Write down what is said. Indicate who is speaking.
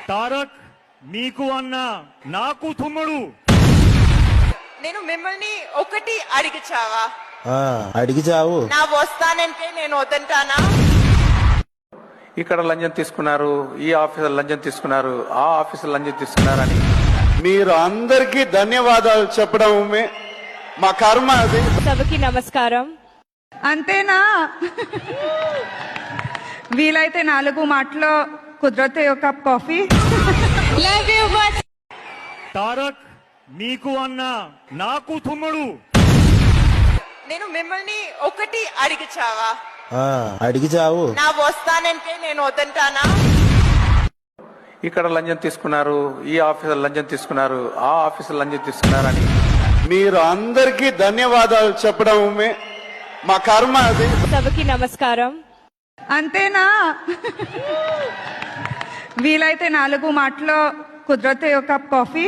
Speaker 1: తారక్ మీకు అన్న నాకు తుమ్ముడు.
Speaker 2: నేను మిమ్మల్ని ఒకటి అడిగిచావా?
Speaker 3: అడిగి చావు.
Speaker 2: నా వస్తానంటే నేను వద్దంటానా?
Speaker 4: ఇక్కడ లంచం తీసుకున్నారు, ఈ ఆఫీసర్ లంచం తీసుకున్నారు, ఆ ఆఫీసర్ లంచం తీసుకున్నారని
Speaker 5: మీరు అందరికీ ధన్యవాదాలు చెప్పడం మా కర్మ అది.
Speaker 6: సభకి నమస్కారం.
Speaker 7: అంతేనా? వీలైతే 4 మాటలో కుదిరితే ఒక కప్ కాఫీ.
Speaker 1: తారక్ మీకు అన్న నాకు తుమ్ముడు.
Speaker 2: నేను మిమ్మల్ని ఒకటి అడిగిచావా?
Speaker 3: అడిగి చావు.
Speaker 2: నా వస్తానంటే నేను వద్దంటానా?
Speaker 4: ఇక్కడ లంచం తీసుకున్నారు, ఈ ఆఫీసర్ లంచం తీసుకున్నారు, ఆ ఆఫీసర్ లంచం తీసుకున్నారని
Speaker 5: మీరు అందరికీ ధన్యవాదాలు చెప్పడం మా కర్మ అది.
Speaker 6: సభకి నమస్కారం.
Speaker 7: అంతేనా? వీలైతే 4 మాటలో కుదిరితే ఒక కప్ కాఫీ.